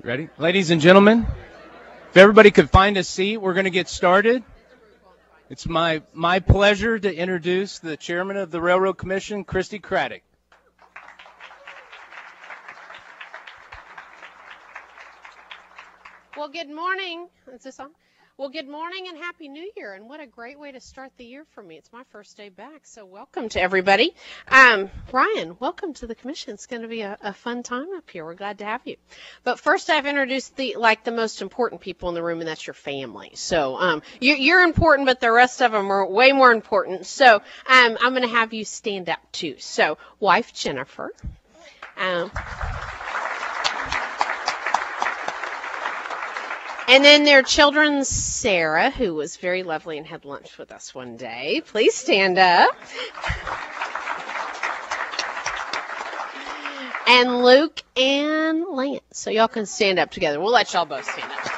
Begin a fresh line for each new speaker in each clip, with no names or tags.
Ready? Ladies and gentlemen, if everybody could find a seat, we're going to get started. It's my pleasure to introduce the chairman of the Railroad Commission, Christy Craddock.
Well, good morning. Is this on? Well, good morning and Happy New Year. And what a great way to start the year for me. It's my first day back, so welcome to everybody. Ryan, welcome to the commission. It's going to be a fun time up here. We're glad to have you. But first, I've introduced the most important people in the room, and that's your family. So you're important, but the rest of them are way more important. So I'm going to have you stand up, too. So wife Jennifer. And then their children, Sarah, who was very lovely and had lunch with us one day. Please stand up. And Luke and Lance. So y'all can stand up together. We'll let y'all both stand up.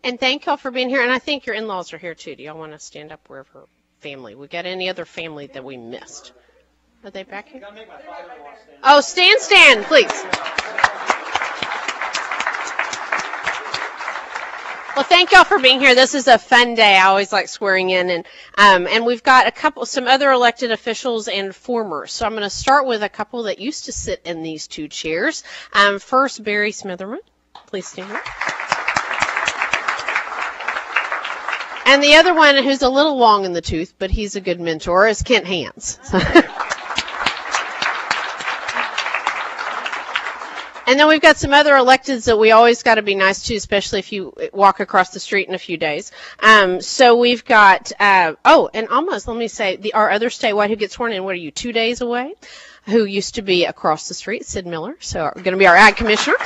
And thank y'all for being here. And I think your in-laws are here, too. Do y'all want to stand up wherever family? We got any other family that we missed? Are they back here? Oh, stand, please. Well, thank y'all for being here. This is a fun day. I always like swearing in, and we've got some other elected officials and former. So I'm going to start with a couple that used to sit in these two chairs. First, Barry Smitherman. Please stand up. And the other one, who's a little long in the tooth, but he's a good mentor, is Kent Hans. And then we've got some other electeds that we always got to be nice to, especially if you walk across the street in a few days. So we've got, and almost, let me say, our other statewide who gets sworn in, what are you, 2 days away? Who used to be across the street, Sid Miller. So we're going to be our ag commissioner.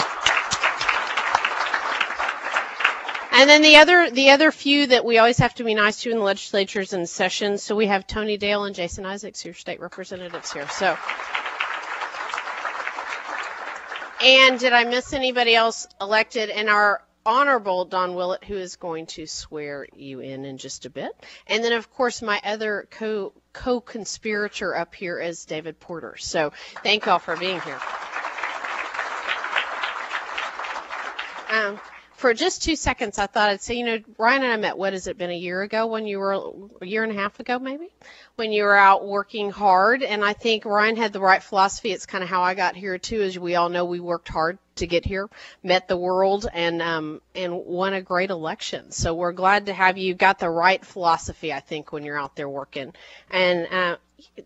And then the other few that we always have to be nice to in the legislatures and sessions. So we have Tony Dale and Jason Isaacs, your state representatives here. So. And did I miss anybody else elected? And our Honorable Don Willett, who is going to swear you in just a bit. And then, of course, my other co-conspirator up here is David Porter. So thank you all for being here. For just 2 seconds, I thought I'd say, Ryan and I met, what has it been, a year ago when you were, a year and a half ago maybe, when you were out working hard. And I think Ryan had the right philosophy. It's kind of how I got here, too. As we all know, we worked hard to get here, met the world, and won a great election. So we're glad to have you. Got the right philosophy, I think, when you're out there working. And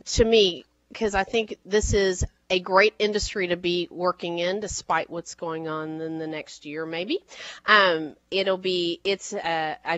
to me, because I think this is a great industry to be working in, despite what's going on in the next year, maybe. I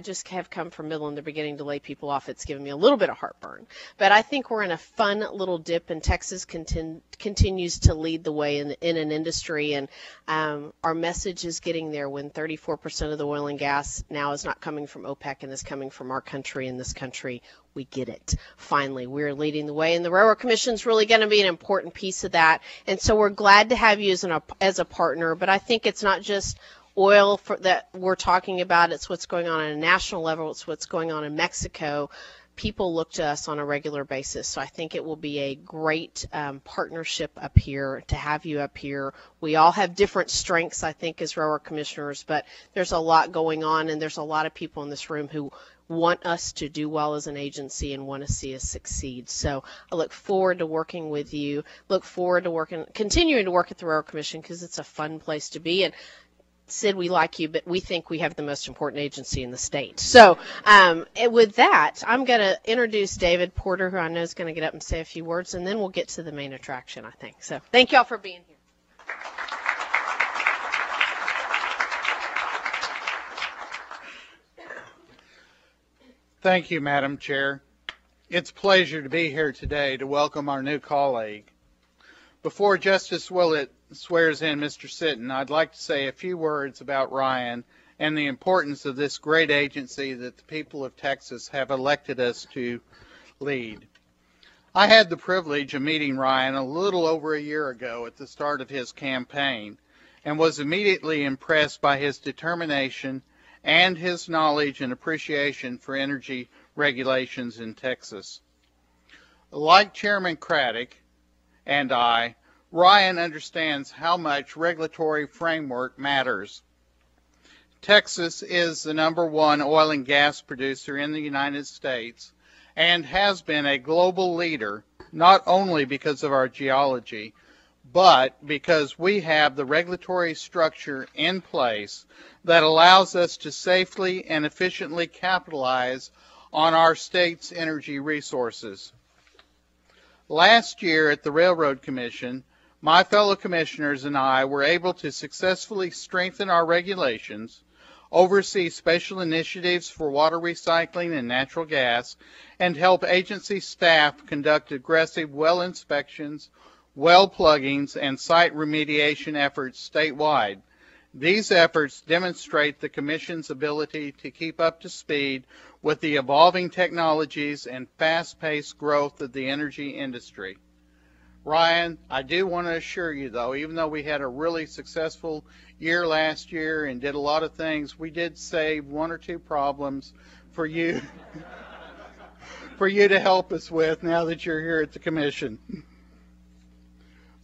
just have come from Midland. They're beginning to lay people off. It's given me a little bit of heartburn. But I think we're in a fun little dip, and Texas continues to lead the way in an industry. And our message is getting there when 34% of the oil and gas now is not coming from OPEC and is coming from our country. In this country, we get it. Finally, we're leading the way, and the Railroad Commission is really going to be an important piece of that. And so we're glad to have you as a partner. But I think it's not just oil that we're talking about. It's what's going on a national level. It's what's going on in Mexico. People look to us on a regular basis. So I think it will be a great partnership up here to have you up here. We all have different strengths, I think, as railroad commissioners, but there's a lot going on, and there's a lot of people in this room who want us to do well as an agency and want to see us succeed. So I look forward to working with you, look forward to continuing to work at the Railroad Commission, because it's a fun place to be. And Sid, we like you, but we think we have the most important agency in the state. So with that, I'm going to introduce David Porter, who I know is going to get up and say a few words, and then we'll get to the main attraction, I think. So thank you all for being here.
Thank you, Madam Chair. It's a pleasure to be here today to welcome our new colleague. Before Justice Willett swears in Mr. Sitton, I'd like to say a few words about Ryan and the importance of this great agency that the people of Texas have elected us to lead. I had the privilege of meeting Ryan a little over a year ago at the start of his campaign and was immediately impressed by his determination and his knowledge and appreciation for energy regulations in Texas. Like Chairman Craddock, and I, Ryan understands how much regulatory framework matters. Texas is the #1 oil and gas producer in the United States and has been a global leader, not only because of our geology, but because we have the regulatory structure in place that allows us to safely and efficiently capitalize on our state's energy resources. Last year at the Railroad Commission, my fellow commissioners and I were able to successfully strengthen our regulations, oversee special initiatives for water recycling and natural gas, and help agency staff conduct aggressive well inspections, well pluggings, and site remediation efforts statewide. These efforts demonstrate the Commission's ability to keep up to speed with the evolving technologies and fast-paced growth of the energy industry. Ryan, I do want to assure you, though, even though we had a really successful year last year and did a lot of things, we did save 1 or 2 problems for you for you to help us with now that you're here at the Commission.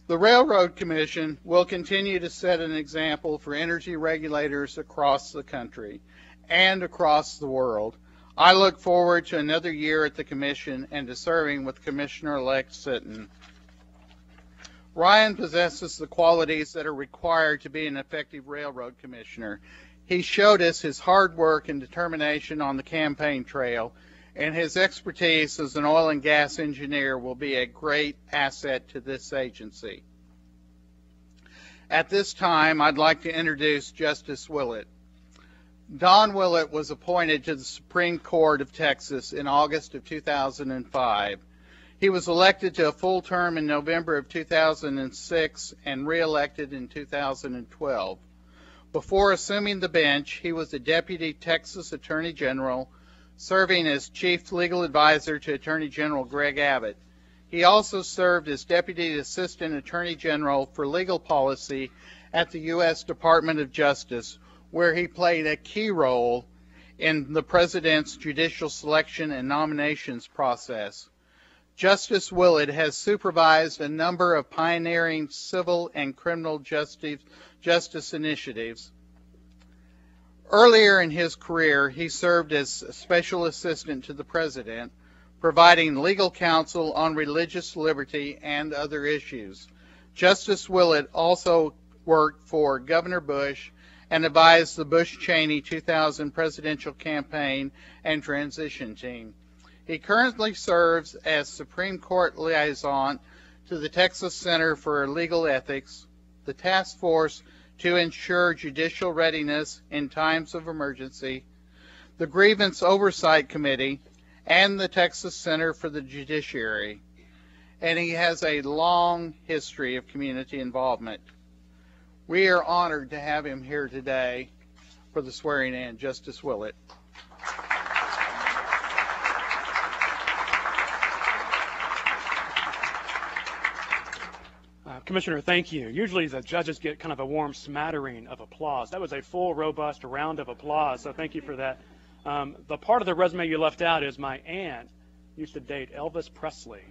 The Railroad Commission will continue to set an example for energy regulators across the country and across the world. I look forward to another year at the Commission and to serving with Commissioner-elect Sitton. Ryan possesses the qualities that are required to be an effective railroad commissioner. He showed us his hard work and determination on the campaign trail, and his expertise as an oil and gas engineer will be a great asset to this agency. At this time, I'd like to introduce Justice Willett. Don Willett was appointed to the Supreme Court of Texas in August of 2005. He was elected to a full term in November of 2006 and re-elected in 2012. Before assuming the bench, he was a Deputy Texas Attorney General, serving as Chief Legal Advisor to Attorney General Greg Abbott. He also served as Deputy Assistant Attorney General for Legal Policy at the U.S. Department of Justice, where he played a key role in the President's judicial selection and nominations process. Justice Willett has supervised a number of pioneering civil and criminal justice initiatives. Earlier in his career, he served as a special assistant to the President, providing legal counsel on religious liberty and other issues. Justice Willett also worked for Governor Bush and advised the Bush-Cheney 2000 presidential campaign and transition team. He currently serves as Supreme Court liaison to the Texas Center for Legal Ethics, the task force to ensure judicial readiness in times of emergency, the Grievance Oversight Committee, and the Texas Center for the Judiciary. And he has a long history of community involvement. We are honored to have him here today for the swearing in. Justice Willett.
Commissioner, thank you. Usually the judges get kind of a warm smattering of applause. That was a full, robust round of applause, so thank you for that. The part of the resume you left out is my aunt used to date Elvis Presley.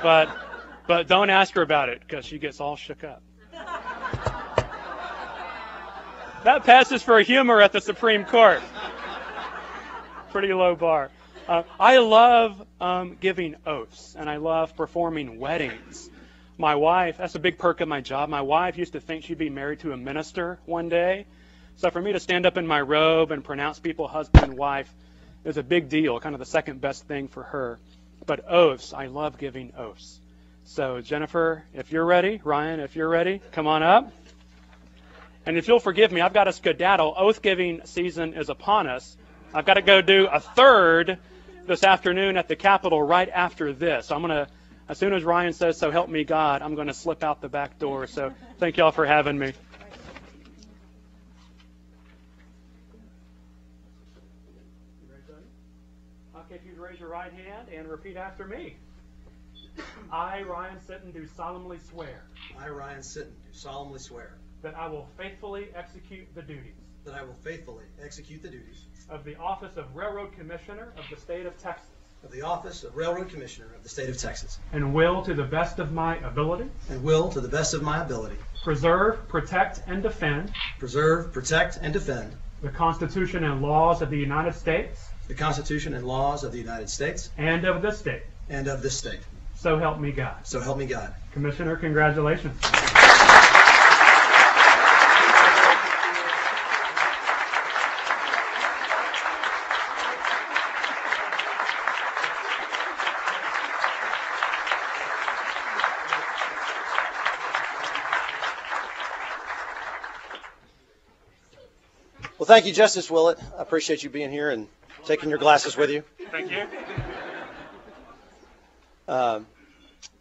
But don't ask her about it because she gets all shook up. That passes for humor at the Supreme Court. Pretty low bar. I love giving oaths, and I love performing weddings. My wife, that's a big perk of my job. My wife used to think she'd be married to a minister one day. So for me to stand up in my robe and pronounce people husband and wife is a big deal, kind of the second best thing for her. But oaths, I love giving oaths. So Jennifer, if you're ready, Ryan, if you're ready, come on up. And if you'll forgive me, I've got a skedaddle. Oath-giving season is upon us. I've got to go do a third this afternoon at the Capitol right after this. So I'm going to, as soon as Ryan says, "So help me God," I'm going to slip out the back door. So thank you all for having me. Okay, if you'd raise your right hand and repeat after me. I, Ryan Sitton, do solemnly swear.
I, Ryan Sitton, do solemnly swear
that I will faithfully execute the duties
that I will faithfully execute the duties
of the office of Railroad Commissioner of the State of Texas
of the office of Railroad Commissioner of the State of Texas,
and will, to the best of my ability,
and will, to the best of my ability,
preserve, protect, and defend
preserve, protect, and defend
the Constitution and laws of the United States
the Constitution and laws of the United States
and of this state.
and of this state.
So help me God.
So help me God.
Commissioner, congratulations.
Well, thank you, Justice Willett. I appreciate you being here and taking your glasses with you.
Thank you.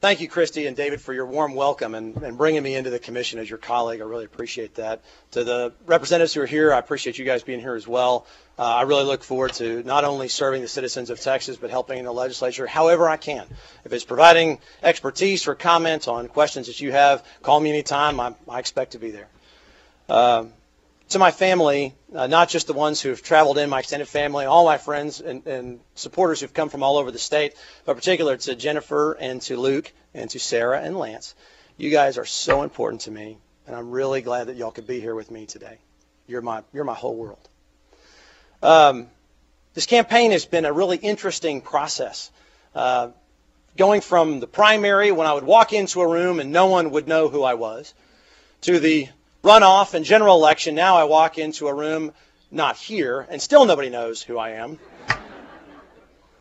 Thank you, Christy and David, for your warm welcome and bringing me into the commission as your colleague. I really appreciate that. To the representatives who are here, I appreciate you guys being here as well. I really look forward to not only serving the citizens of Texas, but helping in the legislature however I can. If it's providing expertise or comment on questions that you have, call me anytime. I expect to be there. To my family, not just the ones who have traveled in, my extended family, all my friends and supporters who've come from all over the state, but particular to Jennifer and to Luke and to Sarah and Lance. You guys are so important to me, and I'm really glad that y'all could be here with me today. You're my whole world. This campaign has been a really interesting process. Going from the primary, when I would walk into a room and no one would know who I was, to the runoff and general election. Now I walk into a room, not here, and still nobody knows who I am.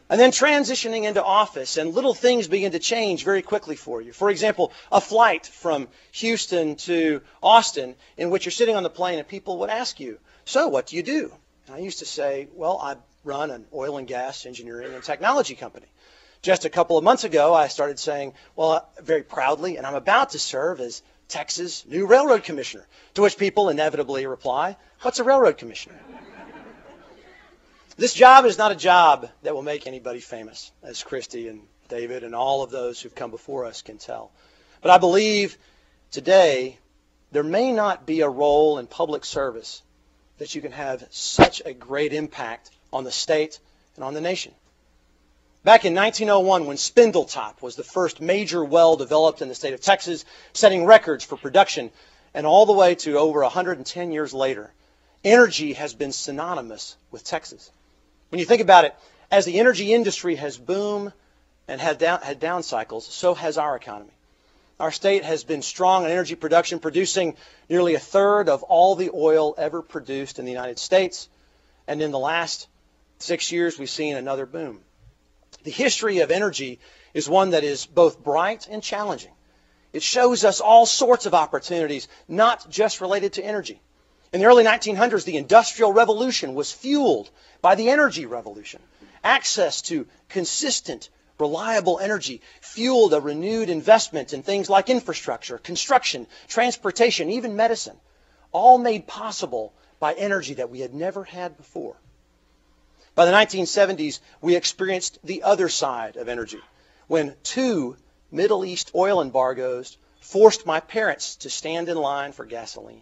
And then transitioning into office, and little things begin to change very quickly for you. For example, a flight from Houston to Austin in which you're sitting on the plane and people would ask you, so what do you do? And I used to say, well, I run an oil and gas engineering and technology company. Just a couple of months ago, I started saying, well, very proudly, and I'm about to serve as Texas' new railroad commissioner, to which people inevitably reply, what's a railroad commissioner? This job is not a job that will make anybody famous, as Christy and David and all of those who've come before us can tell. But I believe today there may not be a role in public service that you can have such a great impact on the state and on the nation. Back in 1901, when Spindletop was the first major well developed in the state of Texas, setting records for production, and all the way to over 110 years later, energy has been synonymous with Texas. When you think about it, as the energy industry has boomed and had down cycles, so has our economy. Our state has been strong in energy production, producing nearly a third of all the oil ever produced in the United States. And in the last 6 years, we've seen another boom. The history of energy is one that is both bright and challenging. It shows us all sorts of opportunities, not just related to energy. In the early 1900s, the Industrial Revolution was fueled by the energy revolution. Access to consistent, reliable energy fueled a renewed investment in things like infrastructure, construction, transportation, even medicine, all made possible by energy that we had never had before. By the 1970s, we experienced the other side of energy, when 2 Middle East oil embargoes forced my parents to stand in line for gasoline.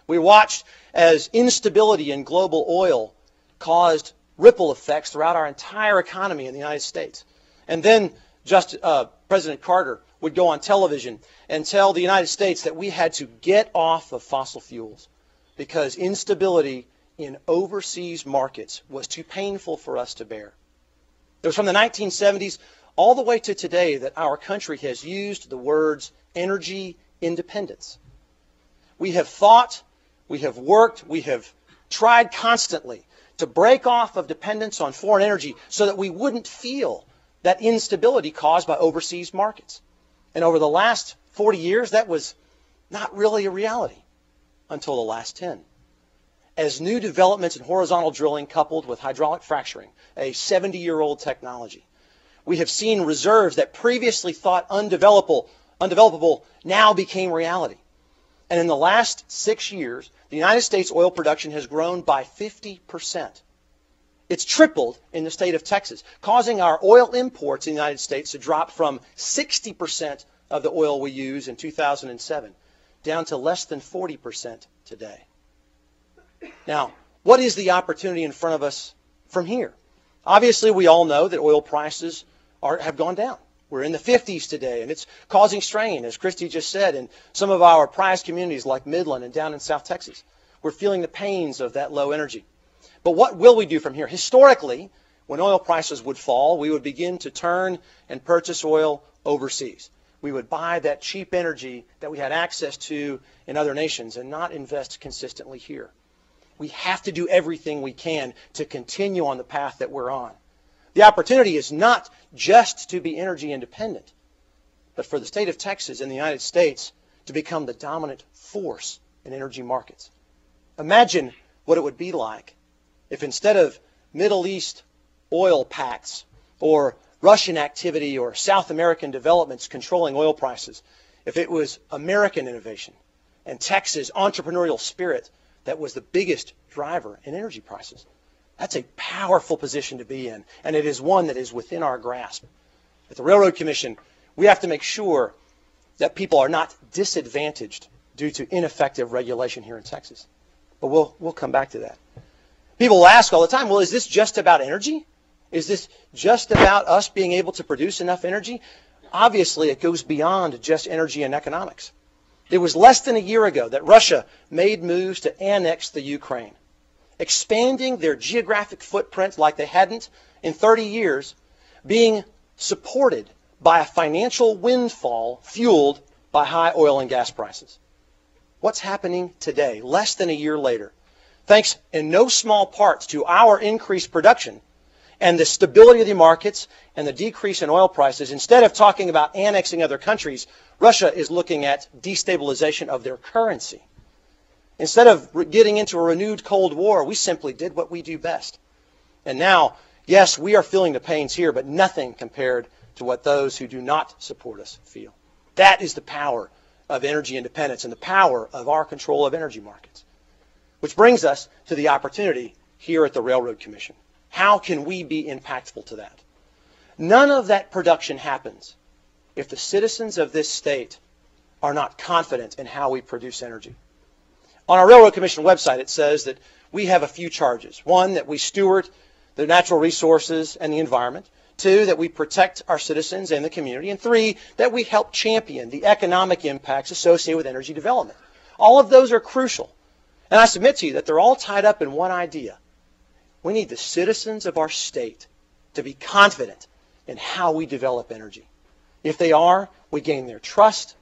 We watched as instability in global oil caused ripple effects throughout our entire economy in the United States. And then President Carter would go on television and tell the United States that we had to get off of fossil fuels because instability in overseas markets was too painful for us to bear. It was from the 1970s all the way to today that our country has used the words energy independence. We have thought, we have worked, we have tried constantly to break off of dependence on foreign energy so that we wouldn't feel that instability caused by overseas markets. And over the last 40 years, that was not really a reality until the last 10. As new developments in horizontal drilling coupled with hydraulic fracturing, a 70-year-old technology, we have seen reserves that previously thought undevelopable now became reality. And in the last 6 years, the United States oil production has grown by 50%. It's tripled in the state of Texas, causing our oil imports in the United States to drop from 60% of the oil we use in 2007 down to less than 40% today. Now, what is the opportunity in front of us from here? Obviously, we all know that oil prices have gone down. We're in the 50s today, and it's causing strain, as Christy just said, in some of our prized communities like Midland and down in South Texas. We're feeling the pains of that low energy. But what will we do from here? Historically, when oil prices would fall, we would begin to turn and purchase oil overseas. We would buy that cheap energy that we had access to in other nations and not invest consistently here. We have to do everything we can to continue on the path that we're on. The opportunity is not just to be energy independent, but for the state of Texas and the United States to become the dominant force in energy markets. Imagine what it would be like if instead of Middle East oil pacts or Russian activity or South American developments controlling oil prices, if it was American innovation and Texas entrepreneurial spirit that was the biggest driver in energy prices. That's a powerful position to be in, and it is one that is within our grasp. At the Railroad Commission, we have to make sure that people are not disadvantaged due to ineffective regulation here in Texas. But we'll come back to that. People will ask all the time, well, is this just about energy? Is this just about us being able to produce enough energy? Obviously, it goes beyond just energy and economics. It was less than a year ago that Russia made moves to annex the Ukraine, expanding their geographic footprint like they hadn't in 30 years, being supported by a financial windfall fueled by high oil and gas prices. What's happening today, less than a year later? Thanks in no small part to our increased production and the stability of the markets and the decrease in oil prices, instead of talking about annexing other countries, Russia is looking at destabilization of their currency. Instead of getting into a renewed Cold War, we simply did what we do best. And now, yes, we are feeling the pains here, but nothing compared to what those who do not support us feel. That is the power of energy independence and the power of our control of energy markets. Which brings us to the opportunity here at the Railroad Commission. How can we be impactful to that? None of that production happens if the citizens of this state are not confident in how we produce energy. On our Railroad Commission website, it says that we have a few charges. One, that we steward the natural resources and the environment. Two, that we protect our citizens and the community. And three, that we help champion the economic impacts associated with energy development. All of those are crucial. And I submit to you that they're all tied up in one idea. We need the citizens of our state to be confident in how we develop energy. If they are, we gain their trust,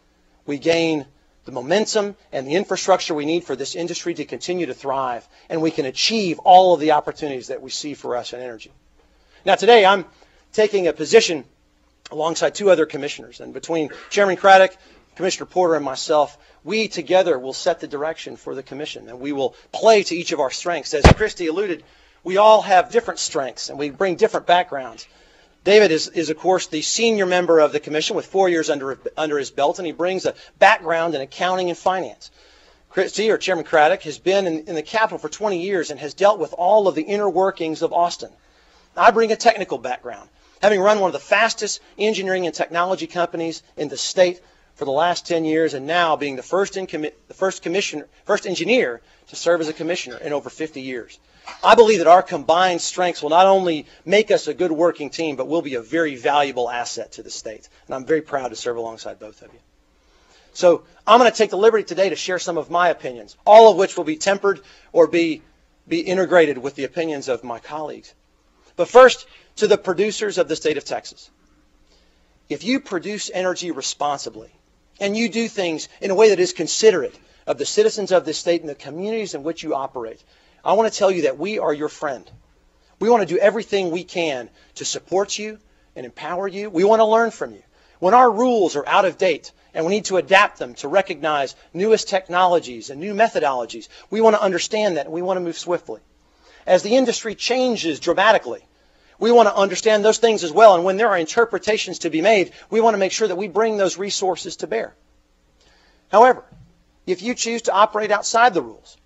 we gain the momentum and the infrastructure we need for this industry to continue to thrive, and we can achieve all of the opportunities that we see for us in energy. Now today I'm taking a position alongside two other commissioners, and between Chairman Craddock, Commissioner Porter, and myself, we together will set the direction for the commission, and we will play to each of our strengths. As Christy alluded, we all have different strengths, and we bring different backgrounds. David is of course, the senior member of the commission with 4 years under his belt, and he brings a background in accounting and finance. Christy, or Chairman Craddock, has been in the Capitol for 20 years and has dealt with all of the inner workings of Austin. I bring a technical background, having run one of the fastest engineering and technology companies in the state for the last 10 years, and now being the first engineer to serve as a commissioner in over 50 years. I believe that our combined strengths will not only make us a good working team, but will be a very valuable asset to the state. And I'm very proud to serve alongside both of you. So I'm going to take the liberty today to share some of my opinions, all of which will be tempered or be integrated with the opinions of my colleagues. But first, to the producers of the state of Texas. If you produce energy responsibly, and you do things in a way that is considerate of the citizens of this state and the communities in which you operate, I want to tell you that we are your friend. We want to do everything we can to support you and empower you. We want to learn from you. When our rules are out of date and we need to adapt them to recognize newest technologies and new methodologies, we want to understand that and we want to move swiftly. As the industry changes dramatically, we want to understand those things as well. And when there are interpretations to be made, we want to make sure that we bring those resources to bear. However, if you choose to operate outside the rules,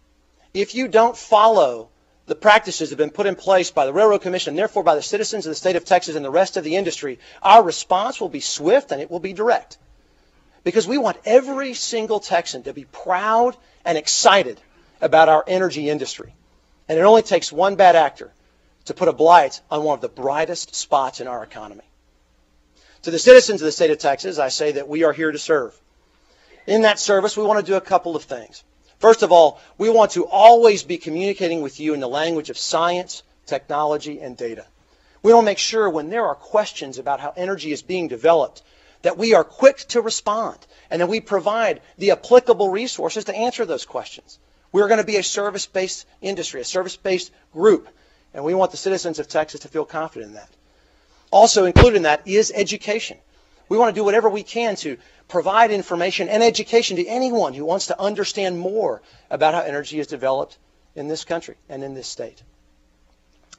if you don't follow the practices that have been put in place by the Railroad Commission, and therefore by the citizens of the state of Texas and the rest of the industry, our response will be swift and it will be direct. Because we want every single Texan to be proud and excited about our energy industry. And it only takes one bad actor to put a blight on one of the brightest spots in our economy. To the citizens of the state of Texas, I say that we are here to serve. In that service, we want to do a couple of things. First of all, we want to always be communicating with you in the language of science, technology, and data. We want to make sure when there are questions about how energy is being developed, that we are quick to respond and that we provide the applicable resources to answer those questions. We're going to be a service-based industry, a service-based group, and we want the citizens of Texas to feel confident in that. Also included in that is education. We want to do whatever we can to provide information and education to anyone who wants to understand more about how energy is developed in this country and in this state.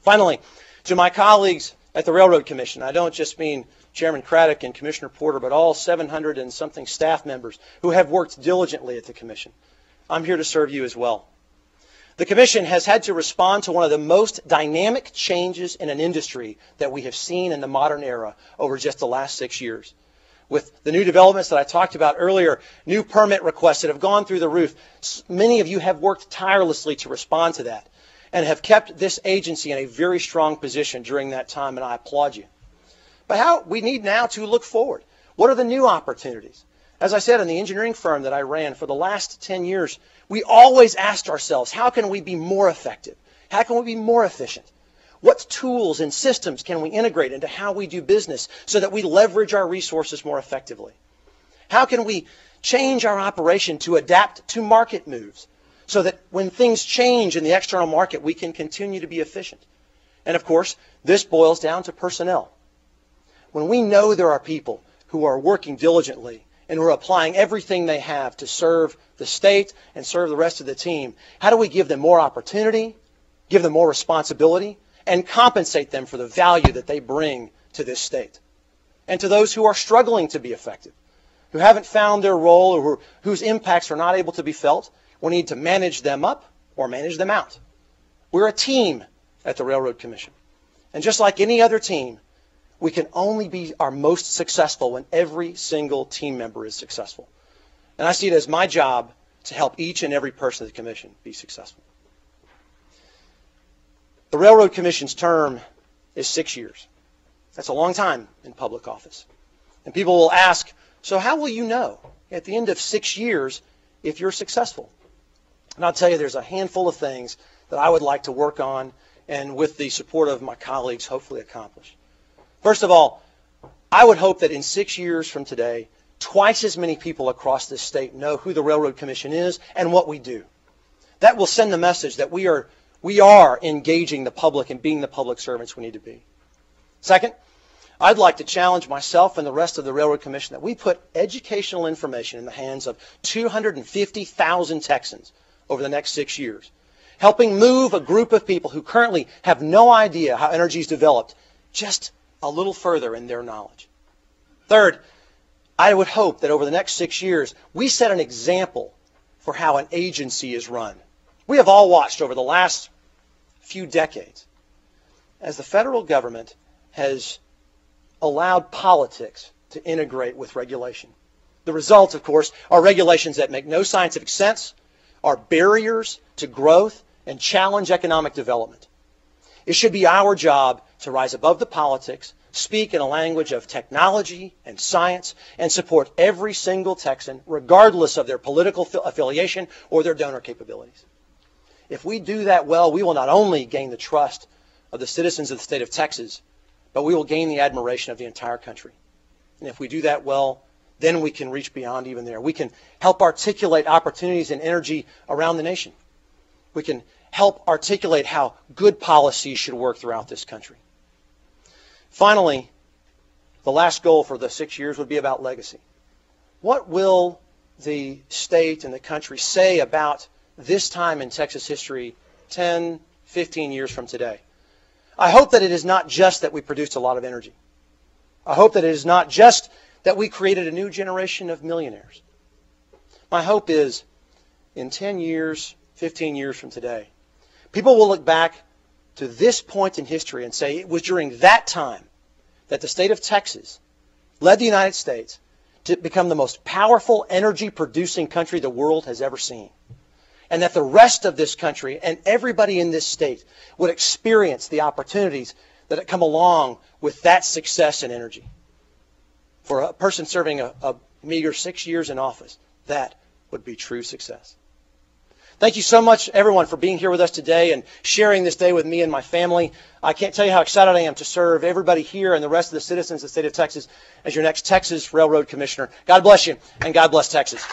Finally, to my colleagues at the Railroad Commission, I don't just mean Chairman Craddock and Commissioner Porter, but all 700 and something staff members who have worked diligently at the Commission. I'm here to serve you as well. The Commission has had to respond to one of the most dynamic changes in an industry that we have seen in the modern era over just the last 6 years. With the new developments that I talked about earlier, new permit requests that have gone through the roof, many of you have worked tirelessly to respond to that and have kept this agency in a very strong position during that time, and I applaud you. But we need now to look forward. What are the new opportunities? As I said, in the engineering firm that I ran for the last 10 years, we always asked ourselves, how can we be more effective? How can we be more efficient? What tools and systems can we integrate into how we do business so that we leverage our resources more effectively? How can we change our operation to adapt to market moves so that when things change in the external market, we can continue to be efficient? And of course, this boils down to personnel. When we know there are people who are working diligently and who are applying everything they have to serve the state and serve the rest of the team, how do we give them more opportunity, give them more responsibility, and compensate them for the value that they bring to this state? And to those who are struggling to be effective, who haven't found their role or whose impacts are not able to be felt, we need to manage them up or manage them out. We're a team at the Railroad Commission. And just like any other team, we can only be our most successful when every single team member is successful. And I see it as my job to help each and every person of the Commission be successful. The Railroad Commission's term is 6 years. That's a long time in public office. And people will ask, so how will you know at the end of 6 years if you're successful? And I'll tell you, there's a handful of things that I would like to work on and with the support of my colleagues, hopefully accomplish. First of all, I would hope that in 6 years from today, twice as many people across this state know who the Railroad Commission is and what we do. That will send the message that we are engaging the public and being the public servants we need to be. Second, I'd like to challenge myself and the rest of the Railroad Commission that we put educational information in the hands of 250,000 Texans over the next 6 years, helping move a group of people who currently have no idea how energy is developed just a little further in their knowledge. Third, I would hope that over the next 6 years, we set an example for how an agency is run. We have all watched over the last few decades as the federal government has allowed politics to integrate with regulation. The results, of course, are regulations that make no scientific sense, are barriers to growth, and challenge economic development. It should be our job to rise above the politics, speak in a language of technology and science, and support every single Texan, regardless of their political affiliation or their donor capabilities. If we do that well, we will not only gain the trust of the citizens of the state of Texas, but we will gain the admiration of the entire country. And if we do that well, then we can reach beyond even there. We can help articulate opportunities in energy around the nation. We can help articulate how good policies should work throughout this country. Finally, the last goal for the 6 years would be about legacy. What will the state and the country say about this time in Texas history 10, 15 years from today? I hope that it is not just that we produced a lot of energy. I hope that it is not just that we created a new generation of millionaires. My hope is in 10 years, 15 years from today, people will look back to this point in history and say it was during that time that the state of Texas led the United States to become the most powerful energy-producing country the world has ever seen. and that the rest of this country and everybody in this state would experience the opportunities that come along with that success and energy. For a person serving a meager 6 years in office, that would be true success. Thank you so much, everyone, for being here with us today and sharing this day with me and my family. I can't tell you how excited I am to serve everybody here and the rest of the citizens of the state of Texas as your next Texas Railroad Commissioner. God bless you, and God bless Texas.